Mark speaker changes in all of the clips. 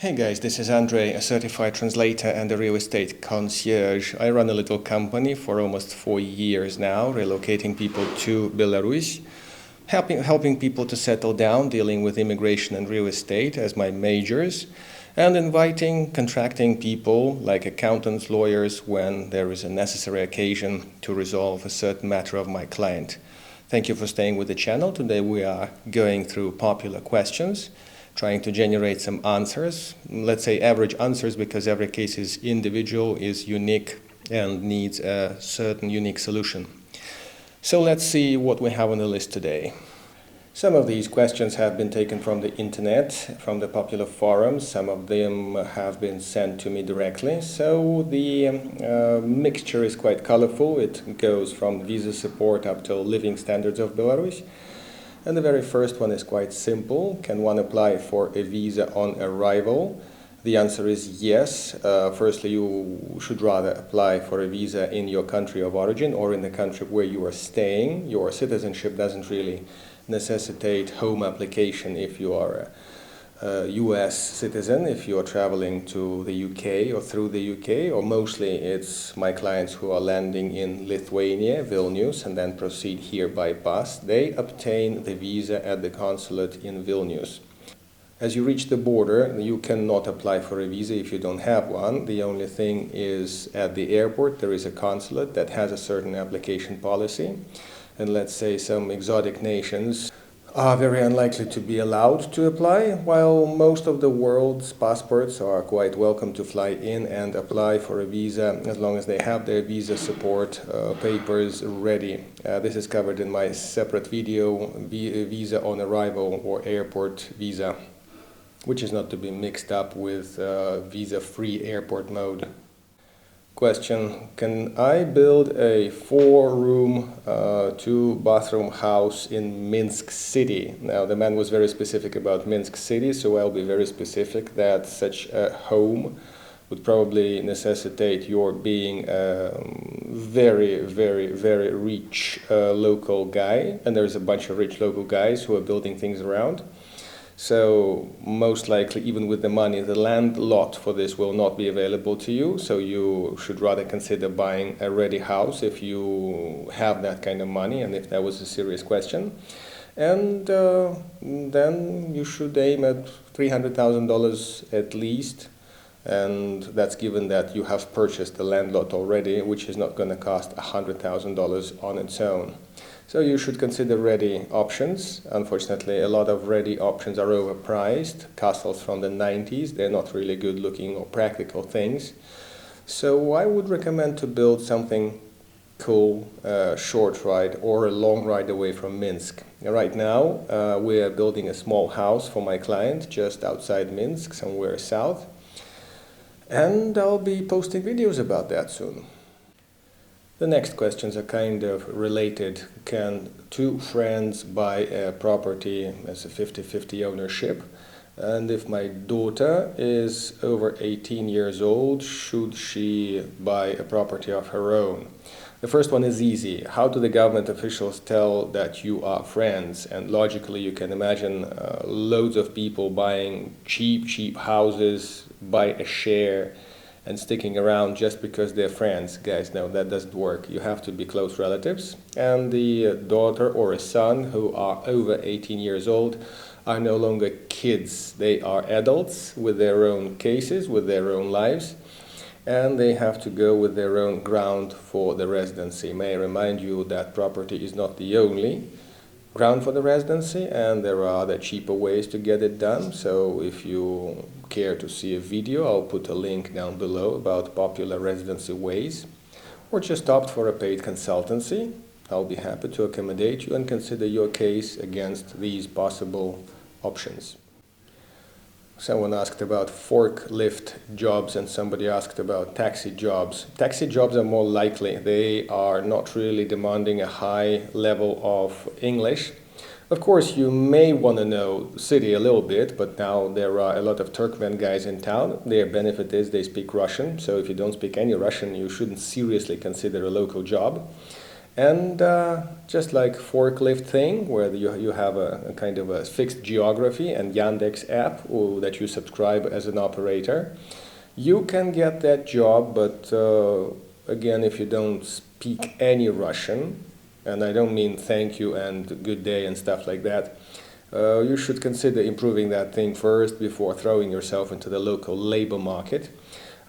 Speaker 1: Hey guys, this is Andrei, a certified translator and a real estate concierge. I run a little company for almost 4 years now, relocating people to Belarus, helping people to settle down, dealing with immigration and real estate as my majors, and inviting contracting people like accountants, lawyers, when there is a necessary occasion to resolve a certain matter of my client. Thank you for staying with the channel. Today we are going through popular questions, trying to generate some answers, let's say average answers, because every case is individual, is unique, and needs a certain unique solution. So let's see what we have on the list today. Some of these questions have been taken from the internet, from the popular forums. Some of them have been sent to me directly. So the mixture is quite colorful. It goes from visa support up to living standards of Belarus. And the very first one is quite simple. Can one apply for a visa on arrival? The answer is yes. Firstly, you should rather apply for a visa in your country of origin or in the country where you are staying. Your citizenship doesn't really necessitate home application if you are a US citizen, if you are traveling to the UK or through the UK, or mostly it's my clients who are landing in Lithuania, Vilnius, and then proceed here by bus. They obtain the visa at the consulate in Vilnius. As you reach the border, you cannot apply for a visa if you don't have one. The only thing is at the airport there is a consulate that has a certain application policy. And let's say some exotic nations are very unlikely to be allowed to apply, while most of the world's passports are quite welcome to fly in and apply for a visa as long as they have their visa support papers ready. This is covered in my separate video, visa on arrival or airport visa, which is not to be mixed up with visa-free airport mode. Question: can I build a 4-room, 2-bathroom house in Minsk city? Now, the man was very specific about Minsk city, so I'll be very specific that such a home would probably necessitate your being a very, very, very rich local guy, and there's a bunch of rich local guys who are building things around. So most likely, even with the money, the land lot for this will not be available to you. So you should rather consider buying a ready house if you have that kind of money and if that was a serious question. And then you should aim at $300,000 at least. And that's given that you have purchased the land lot already, which is not going to cost $100,000 on its own. So you should consider ready options. Unfortunately, a lot of ready options are overpriced. Castles from the 90s, they're not really good looking or practical things. So I would recommend to build something cool, short ride or a long ride away from Minsk. Right now, we are building a small house for my client just outside Minsk, somewhere south. And I'll be posting videos about that soon. The next questions are kind of related. Can two friends buy a property as a 50-50 ownership? And if my daughter is over 18 years old, should she buy a property of her own? The first one is easy. How do the government officials tell that you are friends? And logically, you can imagine loads of people buying cheap houses, buy a share, and sticking around just because they're friends. Guys, no, that doesn't work. You have to be close relatives. And the daughter or a son who are over 18 years old are no longer kids. They are adults with their own cases, with their own lives, and they have to go with their own ground for the residency. May I remind you that property is not the only ground for the residency, and there are other cheaper ways to get it done. So if you care to see a video, I'll put a link down below about popular residency ways, or just opt for a paid consultancy. I'll be happy to accommodate you and consider your case against these possible options. Someone asked about forklift jobs and somebody asked about taxi jobs. Taxi jobs are more likely. They are not really demanding a high level of English. Of course, you may want to know the city a little bit, but now there are a lot of Turkmen guys in town. Their benefit is they speak Russian, so if you don't speak any Russian, you shouldn't seriously consider a local job. And just like forklift thing, where you have a kind of a fixed geography and Yandex app that you subscribe as an operator, you can get that job, but again, if you don't speak any Russian, and I don't mean thank you and good day and stuff like that, you should consider improving that thing first before throwing yourself into the local labor market.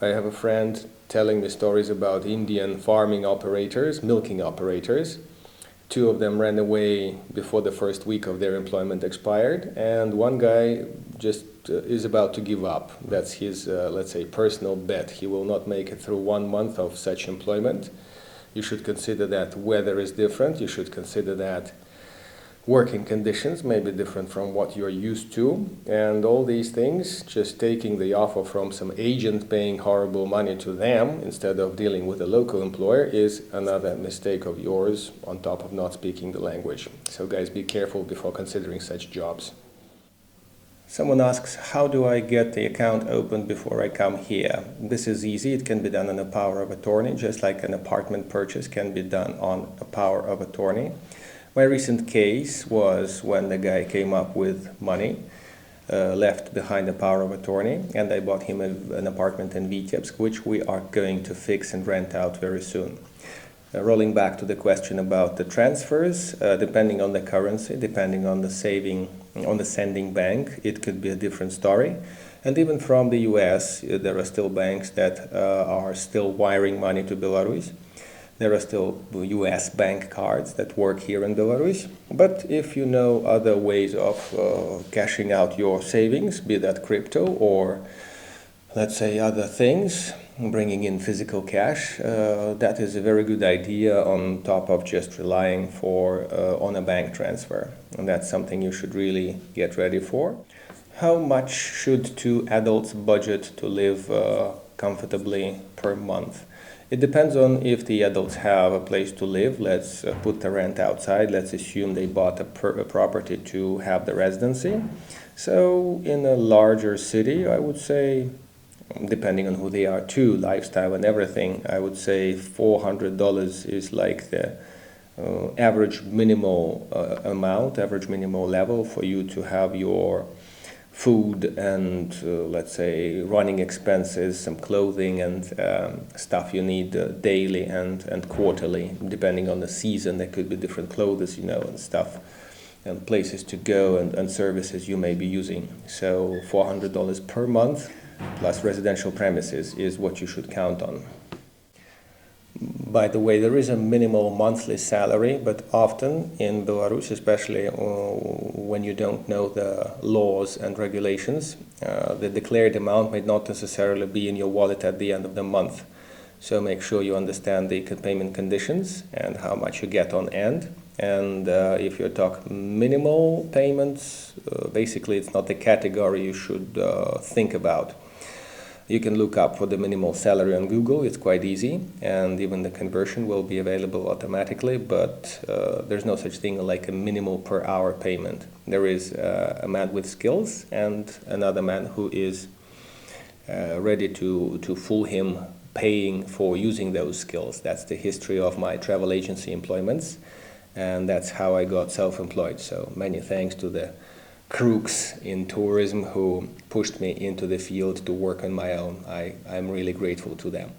Speaker 1: I have a friend telling me stories about Indian farming operators, milking operators. Two of them ran away before the first week of their employment expired, and one guy just is about to give up. That's his, let's say, personal bet. He will not make it through 1 month of such employment. You should consider that weather is different. You should consider that working conditions may be different from what you're used to, and all these things, just taking the offer from some agent paying horrible money to them instead of dealing with a local employer is another mistake of yours on top of not speaking the language. So guys, be careful before considering such jobs. Someone asks, how do I get the account opened before I come here? This is easy. It can be done on a power of attorney, just like an apartment purchase can be done on a power of attorney. My recent case was when the guy came up with money, left behind a power of attorney, and I bought him an apartment in Vitebsk, which we are going to fix and rent out very soon. Rolling back to the question about the transfers, depending on the currency, depending on the sending bank, it could be a different story. And even from the US, there are still banks that are still wiring money to Belarus. There are still US bank cards that work here in Belarus. But if you know other ways of cashing out your savings, be that crypto or, let's say, other things, bringing in physical cash, that is a very good idea on top of just relying on a bank transfer. And that's something you should really get ready for. How much should two adults budget to live comfortably per month? It depends on if the adults have a place to live. Let's put the rent outside. Let's assume they bought a property to have the residency. So in a larger city, I would say, depending on who they are too, lifestyle and everything, I would say $400 is like the average minimal amount, average minimal level for you to have your food and, let's say, running expenses, some clothing and stuff you need daily and quarterly. Depending on the season, there could be different clothes, and stuff, and places to go and services you may be using. So $400 per month plus residential premises is what you should count on. By the way, there is a minimal monthly salary, but often in Belarus, especially when you don't know the laws and regulations, the declared amount may not necessarily be in your wallet at the end of the month. So make sure you understand the payment conditions and how much you get on end. And if you talk minimal payments, basically it's not the category you should think about. You can look up for the minimal salary on Google. It's quite easy, and even the conversion will be available automatically, but there's no such thing like a minimal per hour payment. There is a man with skills and another man who is ready to fool him paying for using those skills. That's the history of my travel agency employments, and that's how I got self-employed. So many thanks to the crooks in tourism who pushed me into the field to work on my own. I'm really grateful to them.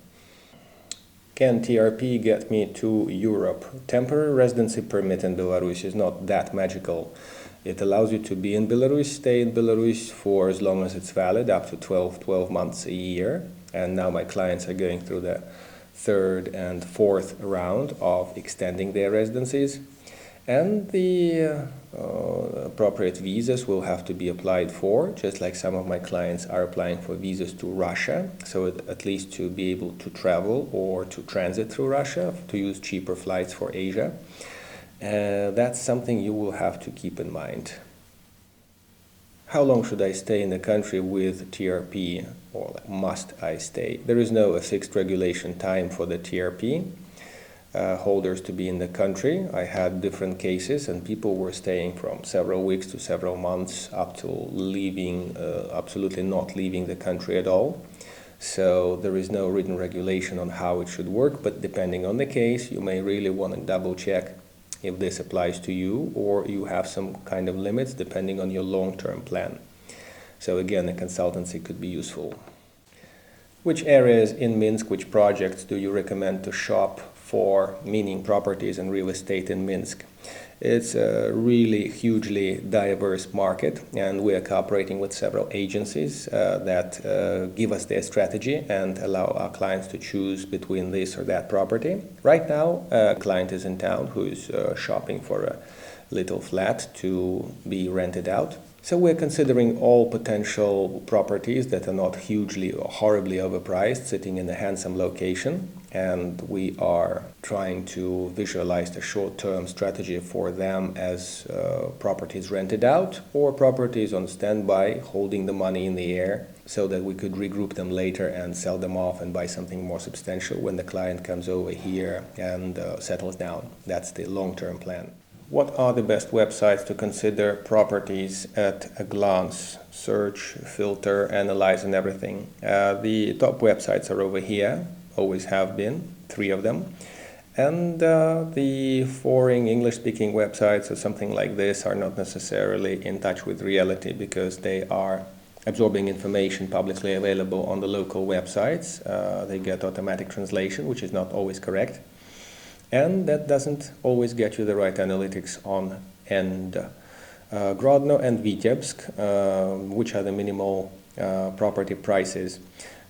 Speaker 1: Can TRP get me to Europe? Temporary residency permit in Belarus is not that magical. It allows you to be in Belarus, stay in Belarus for as long as it's valid, up to 12 months a year. And now my clients are going through the third and fourth round of extending their residencies. And the appropriate visas will have to be applied for, just like some of my clients are applying for visas to Russia, so at least to be able to travel or to transit through Russia, to use cheaper flights for Asia. That's something you will have to keep in mind. How long should I stay in the country with TRP, or must I stay? There is no fixed regulation time for the TRP. Holders to be in the country. I had different cases, and people were staying from several weeks to several months up to leaving, absolutely not leaving the country at all. So there is no written regulation on how it should work, but depending on the case, you may really want to double check if this applies to you, or you have some kind of limits depending on your long-term plan. So again, a consultancy could be useful. Which areas in Minsk, which projects do you recommend to shop for, meaning properties and real estate in Minsk? It's a really hugely diverse market, and we are cooperating with several agencies that give us their strategy and allow our clients to choose between this or that property. Right now, a client is in town who is shopping for a little flat to be rented out. So we're considering all potential properties that are not hugely or horribly overpriced, sitting in a handsome location, and we are trying to visualize the short-term strategy for them as properties rented out or properties on standby, holding the money in the air so that we could regroup them later and sell them off and buy something more substantial when the client comes over here and settles down. That's the long-term plan. What are the best websites to consider properties at a glance? Search, filter, analyze, and everything. The top websites are over here, always have been, 3 of them. And the foreign English-speaking websites or something like this are not necessarily in touch with reality because they are absorbing information publicly available on the local websites. They get automatic translation, which is not always correct. And that doesn't always get you the right analytics on end. Grodno and Vitebsk, which are the minimal property prices.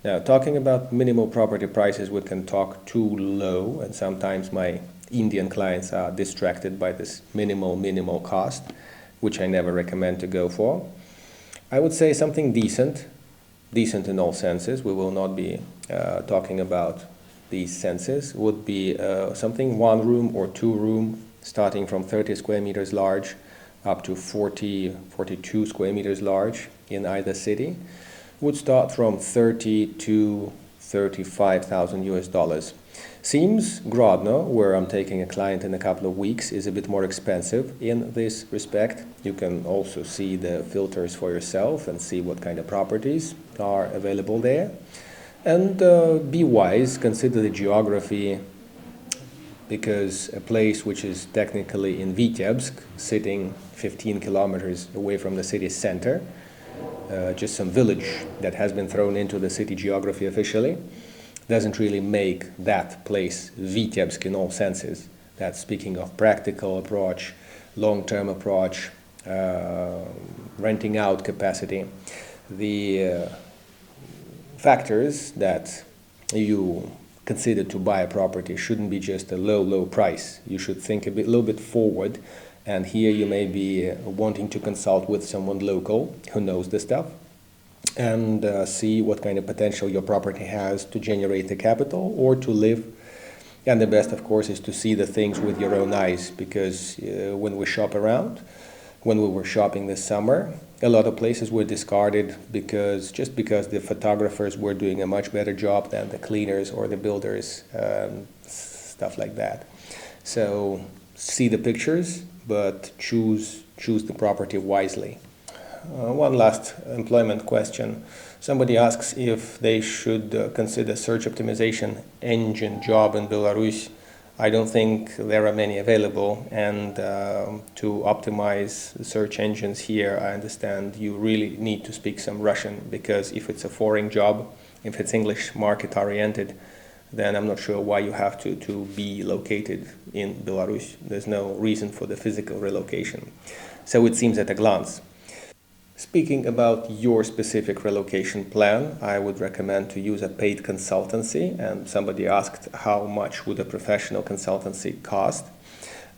Speaker 1: Now, talking about minimal property prices, we can talk too low, and sometimes my Indian clients are distracted by this minimal cost, which I never recommend to go for. I would say something decent in all senses. We will not be talking about these senses, would be something 1 room or 2 room, starting from 30 square meters large up to 42 square meters large in either city, would start from 30 to 35,000 US dollars. Seems Grodno, where I'm taking a client in a couple of weeks, is a bit more expensive in this respect. You can also see the filters for yourself and see what kind of properties are available there. And be wise, consider the geography, because a place which is technically in Vitebsk, sitting 15 kilometers away from the city center, just some village that has been thrown into the city geography officially, doesn't really make that place Vitebsk in all senses. That's speaking of practical approach, long-term approach, renting out capacity. The factors that you consider to buy a property shouldn't be just a low price. You should think a little bit forward, and here you may be wanting to consult with someone local who knows the stuff and see what kind of potential your property has to generate the capital or to live. And the best, of course, is to see the things with your own eyes, because when we shop around, when we were shopping this summer, a lot of places were discarded because the photographers were doing a much better job than the cleaners or the builders, stuff like that. So see the pictures, but choose the property wisely. One last employment question. Somebody asks if they should consider search optimization engine job in Belarus. I don't think there are many available, and to optimize search engines here, I understand you really need to speak some Russian, because if it's a foreign job, if it's English market oriented, then I'm not sure why you have to be located in Belarus. There's no reason for the physical relocation. So it seems at a glance. Speaking about your specific relocation plan, I would recommend to use a paid consultancy. And somebody asked how much would a professional consultancy cost.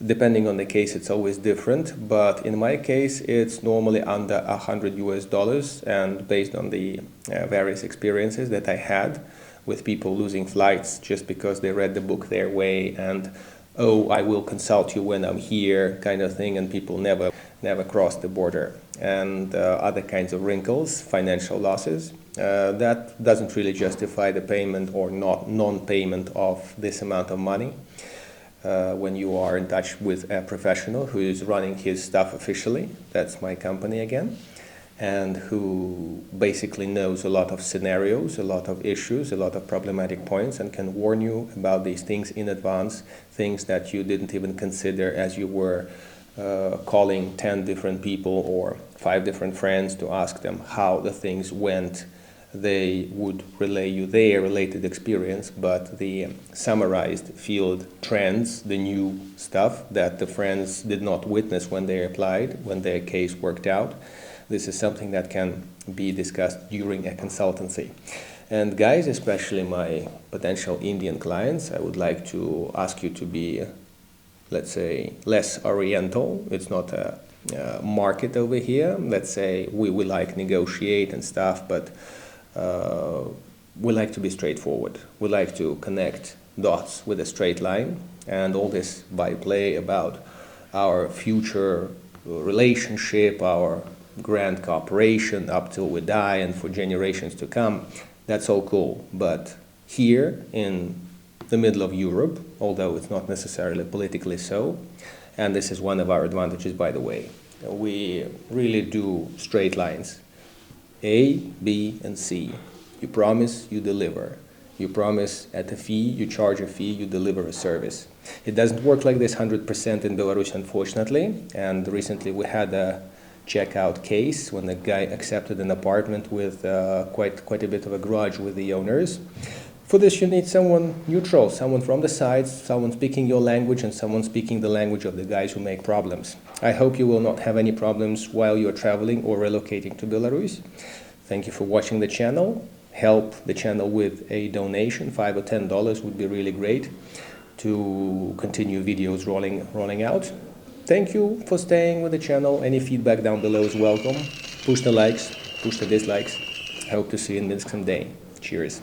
Speaker 1: Depending on the case, it's always different, but in my case, it's normally under $100 and based on the various experiences that I had with people losing flights just because they read the book their way and, oh, I will consult you when I'm here kind of thing, and people never cross the border, and other kinds of wrinkles, financial losses. That doesn't really justify the payment or non-payment of this amount of money when you are in touch with a professional who is running his stuff officially. That's my company again. and who basically knows a lot of scenarios, a lot of issues, a lot of problematic points, and can warn you about these things in advance, things that you didn't even consider as you were calling 10 different people or 5 different friends to ask them how the things went. They would relay you their related experience, but the summarized field trends, the new stuff that the friends did not witness when they applied, when their case worked out. This is something that can be discussed during a consultancy. And guys, especially my potential Indian clients, I would like to ask you to be, let's say, less oriental. It's not a market over here. Let's say we like negotiate and stuff, but we like to be straightforward. We like to connect dots with a straight line, and all this byplay about our future relationship, our grand cooperation up till we die and for generations to come, that's all cool. But here in the middle of Europe, although it's not necessarily politically so, and this is one of our advantages, by the way, we really do straight lines. A, B, and C. You promise, you deliver. You promise at a fee, you charge a fee, you deliver a service. It doesn't work like this 100% in Belarus, unfortunately. And recently we had a checkout case when the guy accepted an apartment with quite a bit of a grudge with the owners. For this, you need someone neutral, someone from the sides, someone speaking your language and someone speaking the language of the guys who make problems. I hope you will not have any problems while you're traveling or relocating to Belarus. Thank you for watching the channel. Help the channel with a donation. $5 or $10 would be really great to continue videos rolling out. Thank you for staying with the channel. Any feedback down below is welcome. Push the likes, push the dislikes. I hope to see you in Minsk someday. Cheers.